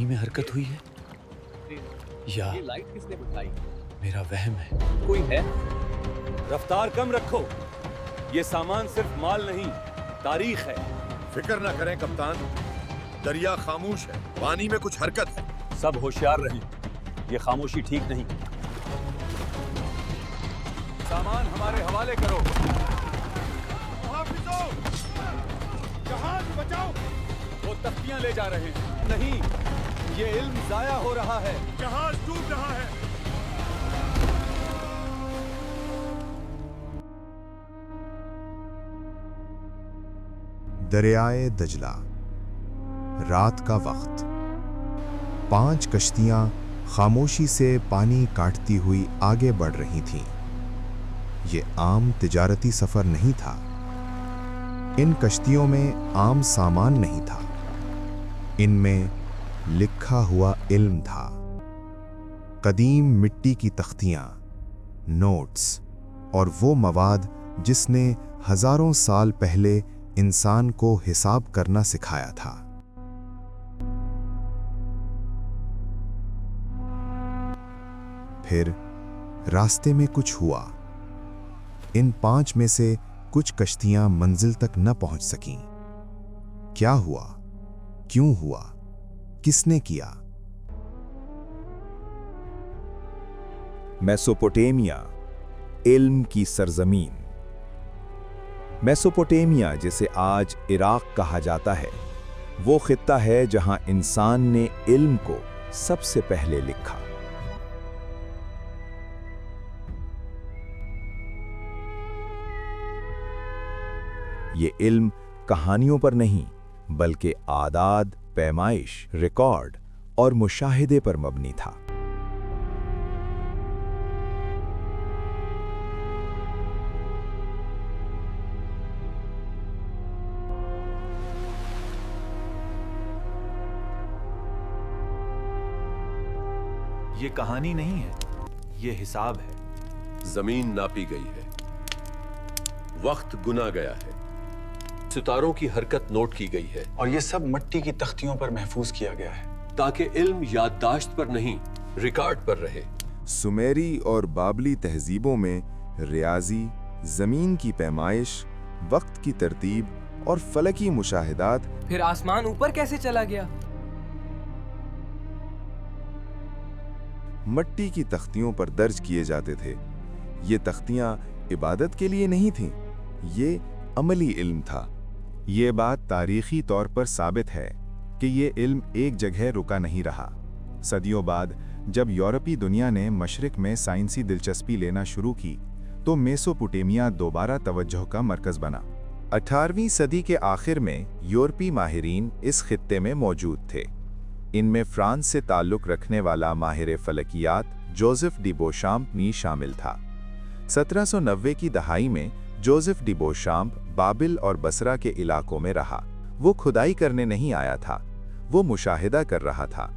पानी में हरकत हुई है या ये लाइट किसने बुझाई? मेरा वहम है? कोई है? रफ्तार कम रखो। ये सामान सिर्फ माल नहीं, तारीख है। फिक्र ना करें कप्तान, दरिया खामोश है, पानी में कुछ हरकत है। सब होशियार रहें, ये खामोशी ठीक नहीं। सामान हमारे हवाले करो। मुहाफिजों, जहाज बचाओ। वो तख्तियां ले जा रहे हैं। नहीं, ये इल्म जाया हो रहा है। जहाज डूब रहा है। दरियाए दजला, रात का वक्त। 5 कश्तियां खामोशी से पानी काटती हुई आगे बढ़ रही थीं। ये आम तिजारती सफर नहीं था। इन कश्तियों में आम सामान नहीं था। इनमें लिखा हुआ इल्म था। कदीम मिट्टी की तख्तियां, नोट्स और वो मवाद जिसने हजारों साल पहले इंसान को हिसाब करना सिखाया था। फिर रास्ते में कुछ हुआ। इन 5 में से कुछ कश्तियां मंजिल तक न पहुंच सकीं। क्या हुआ? क्यों हुआ? किसने किया? मेसोपोटामिया, इल्म की सरजमीन। मेसोपोटामिया, जिसे आज इराक कहा जाता है, वो खित्ता है जहां इंसान ने इल्म को सबसे पहले लिखा। ये इल्म कहानियों पर नहीं, बल्कि आदाद, पैमाइश, रिकॉर्ड और मुशाहिदे पर मबनी था। ये कहानी नहीं है, ये हिसाब है। जमीन नापी गई है, वक्त गुना गया है, सितारों की हरकत नोट की गई है और ये सब मिट्टी की तख्तियों पर महफूज किया गया है ताकि इल्म याददाश्त पर नहीं, रिकॉर्ड पर रहे। सुमेरी और बाबली तहजीबों में रियाजी, जमीन की पैमाइश, वक्त की तरतीब और फलकी मुशाहिदात। फिर आसमान ऊपर कैसे चला गया? मट्टी की तख्तियों पर दर्ज किए जाते थे। ये तख्तियां इबादत के लिए नहीं थीं, ये अमली इल्म था। ये बात तारीखी तौर पर साबित है कि ये इल्म एक जगह रुका नहीं रहा। सदियों बाद जब यूरोपी दुनिया ने मशरिक में साइंसी दिलचस्पी लेना शुरू की, तो मेसोपोटामिया दोबारा तवज्जो का मरकज बना। 18वीं सदी के आखिर में यूरोपी माहिरीन इस खित्ते में मौजूद थे। इनमें फ्रांस से ताल्लुक़ रखने वाला माहिर फलकियात जोसेफ डी बोशाम्प भी शामिल था। 1790 की दहाई में जोसेफ डी बोशाम्प बाबिल और बसरा के इलाकों में रहा। वो खुदाई करने नहीं आया था, वो मुशाहिदा कर रहा था।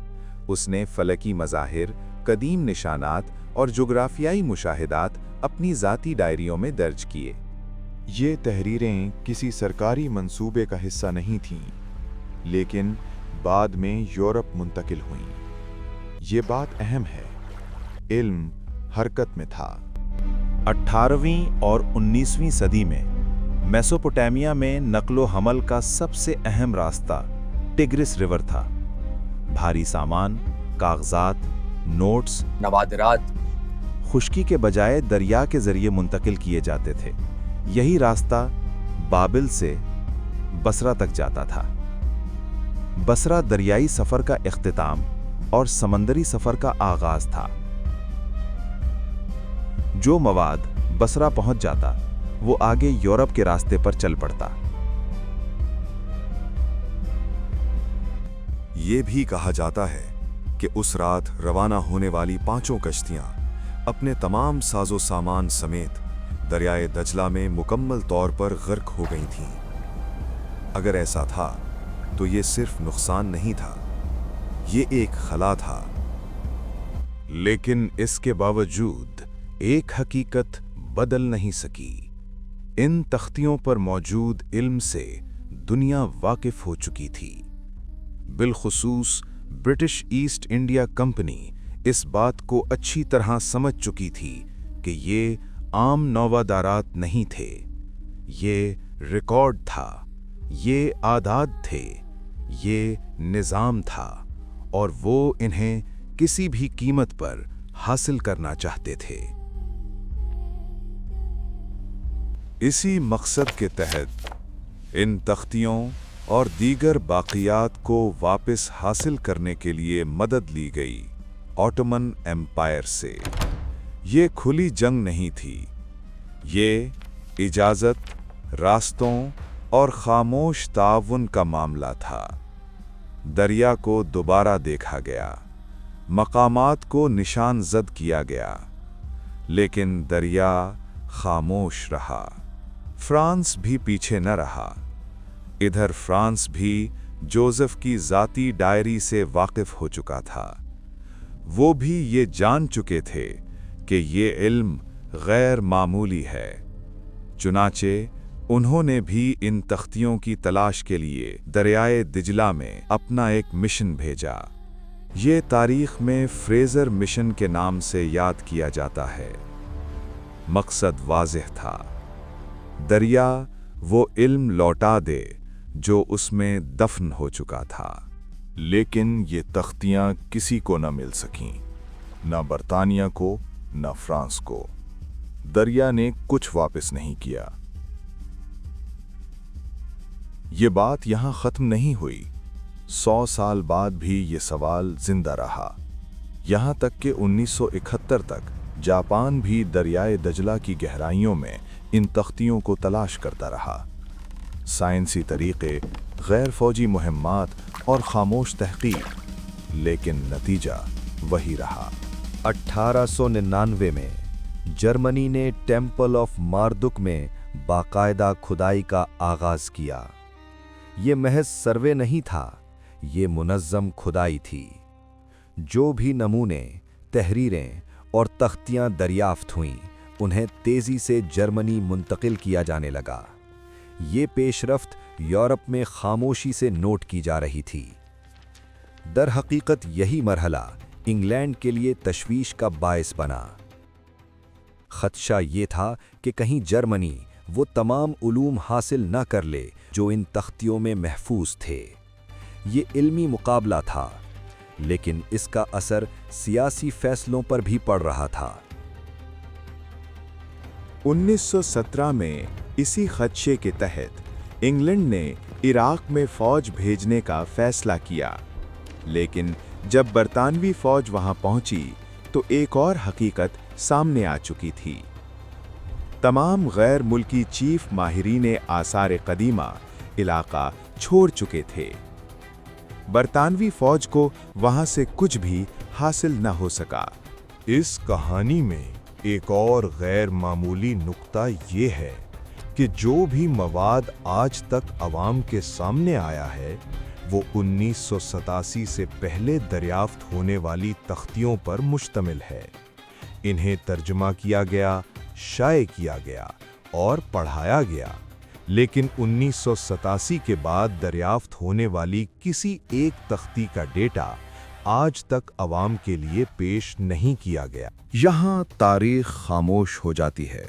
उसने फलकी मज़ाहिर, कदीम निशानात और जुग्राफियाई मुशाहिदात अपनी ज़ाती डायरियों में दर्ज किए। ये तहरीरें किसी सरकारी मंसूबे का हिस्सा नहीं थीं, लेकिन बाद में यूरोप मुंतकिल हुईं। ये बात अहम है, इल्म हरकत में था। 18वीं और 19वीं सदी में मेसोपोटामिया में नक्लो हमल का सबसे अहम रास्ता टिग्रिस रिवर था। भारी सामान, कागजात, नोट्स, नवादरात खुश्की के बजाय दरिया के जरिए मुंतकिल किए जाते थे। यही रास्ता बाबिल से बसरा तक जाता था। बसरा दरियाई सफर का इख्तिताम और समंदरी सफर का आगाज था। जो मवाद बसरा पहुंच जाता, वो आगे यूरोप के रास्ते पर चल पड़ता। ये भी कहा जाता है कि उस रात रवाना होने वाली 5 कश्तियां अपने तमाम साजो सामान समेत दरियाए दजला में मुकम्मल तौर पर गर्क हो गई थीं। अगर ऐसा था तो ये सिर्फ नुकसान नहीं था, ये एक खला था। लेकिन इसके बावजूद एक हकीकत बदल नहीं सकी। इन तख्तियों पर मौजूद इल्म से दुनिया वाकिफ हो चुकी थी, बिलखुसूस ब्रिटिश ईस्ट इंडिया कंपनी इस बात को अच्छी तरह समझ चुकी थी कि ये आम नौवादारात नहीं थे, ये रिकॉर्ड था, ये आदात थे, ये निज़ाम था और वो इन्हें किसी भी कीमत पर हासिल करना चाहते थे। इसी मकसद के तहत इन तख्तियों और दीगर बाक़ियात को वापस हासिल करने के लिए मदद ली गई ऑटोमन एम्पायर से। ये खुली जंग नहीं थी, ये इजाज़त, रास्तों और खामोश ताउन का मामला था। दरिया को दोबारा देखा गया, मकामात को निशान जद किया गया, लेकिन दरिया खामोश रहा। फ्रांस भी पीछे न रहा। इधर फ्रांस भी जोसेफ की ज़ाती डायरी से वाकिफ हो चुका था। वो भी ये जान चुके थे कि ये इल्म गैर मामूली है। चुनाचे उन्होंने भी इन तख्तियों की तलाश के लिए दरियाए दिजला में अपना एक मिशन भेजा। ये तारीख में फ्रेज़र मिशन के नाम से याद किया जाता है। मकसद वाज़ेह था, दरिया वो इल्म लौटा दे जो उसमें दफन हो चुका था। लेकिन ये तख्तियां किसी को न मिल सकीं, न बरतानिया को, न फ्रांस को। दरिया ने कुछ वापस नहीं किया। ये बात यहां खत्म नहीं हुई। 100 साल बाद भी ये सवाल जिंदा रहा, यहां तक कि 1971 तक जापान भी दरियाए दजला की गहराइयों में इन तख्तियों को तलाश करता रहा। साइंसी तरीके, गैर फौजी मुहिम्मात और खामोश तहकीक, लेकिन नतीजा वही रहा। 1899 में जर्मनी ने टेम्पल ऑफ मार्दुक में बाकायदा खुदाई का आगाज किया। ये महज सर्वे नहीं था, ये मुनज़्ज़म खुदाई थी। जो भी नमूने, तहरीरें और तख्तियां दरियाफ्त हुईं, उन्हें तेजी से जर्मनी मुंतकिल किया जाने लगा। ये पेशरफ्त यूरोप में खामोशी से नोट की जा रही थी। दर हकीकत यही मरहला इंग्लैंड के लिए तशवीश का बायस बना। खदशा ये था कि कहीं जर्मनी वो तमाम उलूम हासिल न कर ले जो इन तख्तियों में महफूज थे। ये इल्मी मुकाबला था, लेकिन इसका असर सियासी फैसलों पर भी पड़ रहा था। 1917 में इसी खदशे के तहत इंग्लैंड ने इराक में फौज भेजने का फैसला किया, लेकिन जब बरतानवी फौज वहां पहुंची तो एक और हकीकत सामने आ चुकी थी। तमाम गैर मुल्की चीफ माहिरीन आसार कदीमा इलाका छोड़ चुके थे। बरतानवी फौज को वहां से कुछ भी हासिल न हो सका। इस कहानी में एक और गैर मामूली नुक्ता ये है कि जो भी मवाद आज तक अवाम के सामने आया है वो 1987 से पहले दरियाफ्त होने वाली तख्तियों पर मुश्तमिल है। इन्हें तर्जुमा किया गया, शाये किया गया और पढ़ाया गया, लेकिन 1987 के बाद दरियाफ्त होने वाली किसी एक तख्ती का डेटा आज तक अवाम के लिए पेश नहीं किया गया। यहाँ तारीख खामोश हो जाती है,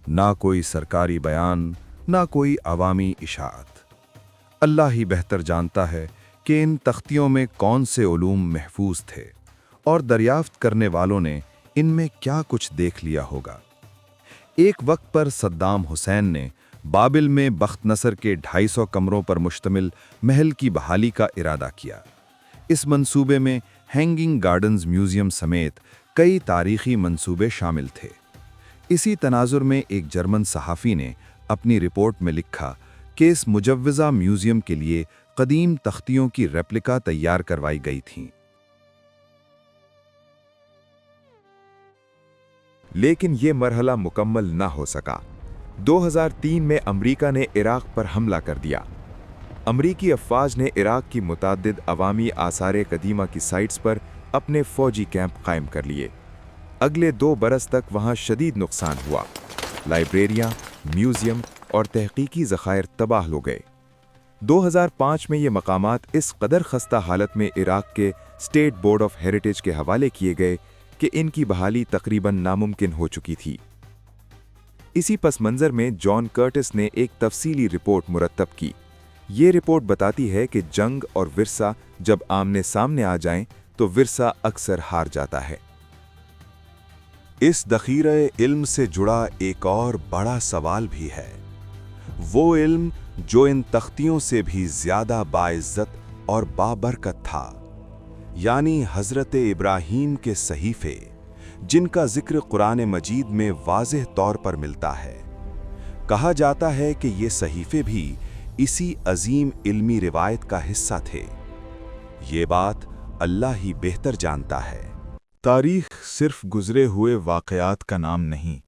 ना कोई सरकारी बयान, ना कोई अवामी इशाअत। अल्लाह ही बेहतर जानता है कि इन तख्तियों में कौन से उलूम महफूज थे और दरियाफ्त करने वालों ने इनमें क्या कुछ देख लिया होगा। एक वक्त पर सद्दाम हुसैन ने बाबिल में बख्त नसर के 250 कमरों पर मुश्तमिल महल की बहाली का इरादा किया। इस मंसूबे में हैंगिंग गार्डन्स म्यूजियम समेत कई तारीखी मंसूबे शामिल थे। इसी तनाजुर में एक जर्मन सहाफ़ी ने अपनी रिपोर्ट में लिखा कि इस मुजव्वज़ा म्यूजियम के लिए कदीम तख्तियों की रेप्लिका तैयार करवाई गई थीं। लेकिन ये मरहला मुकम्मल न हो सका। 2003 में अमरीका ने इराक पर हमला कर दिया। अमरीकी अफवाज ने इराक की मुताद्दिद अवामी आसार कदीमा की साइट्स पर अपने फौजी कैंप कायम कर लिए। अगले 2 बरस तक वहाँ शदीद नुकसान हुआ। लाइब्रेरियाँ, म्यूजियम और तहकीकी ज़खायर तबाह हो गए। 2005 में ये मकामात इस कदर खस्ता हालत में इराक के स्टेट बोर्ड ऑफ हेरिटेज के हवाले किए गए कि इनकी बहाली तकरीबन नामुमकिन हो चुकी थी। इसी पस मंज़र में जॉन कर्टिस ने एक तफसीली रिपोर्ट मुरतब की। ये रिपोर्ट बताती है कि जंग और विरसा जब आमने सामने आ जाएं तो विरसा अक्सर हार जाता है। इस दखीरे इल्म से जुड़ा एक और बड़ा सवाल भी है, वो इल्म जो इन तख्तियों से भी ज्यादा बाइज्जत और बाबरकत था, यानी हजरत इब्राहीम के सहीफे, जिनका जिक्र कुरान मजीद में वाज़ेह तौर पर मिलता है। कहा जाता है कि ये सहीफे भी इसी अजीम इल्मी रिवायत का हिस्सा थे। ये बात अल्लाह ही बेहतर जानता है। तारीख सिर्फ गुजरे हुए वाक़यात का नाम नहीं,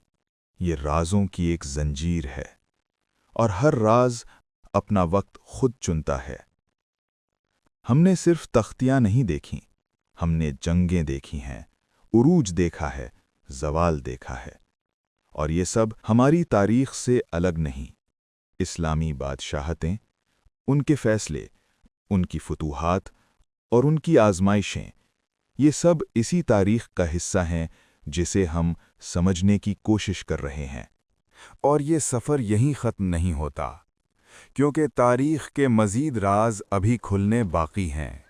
ये राज़ों की एक जंजीर है, और हर राज अपना वक्त खुद चुनता है। हमने सिर्फ तख्तियां नहीं देखीं, हमने जंगें देखी हैं, उरूज देखा है, ज़वाल देखा है, और ये सब हमारी तारीख से अलग नहीं। इस्लामी बादशाहतें, उनके फैसले, उनकी फतूहात और उनकी आजमाइशें, ये सब इसी तारीख का हिस्सा हैं जिसे हम समझने की कोशिश कर रहे हैं। और ये सफ़र यहीं ख़त्म नहीं होता, क्योंकि तारीख के मज़ीद राज अभी खुलने बाकी हैं।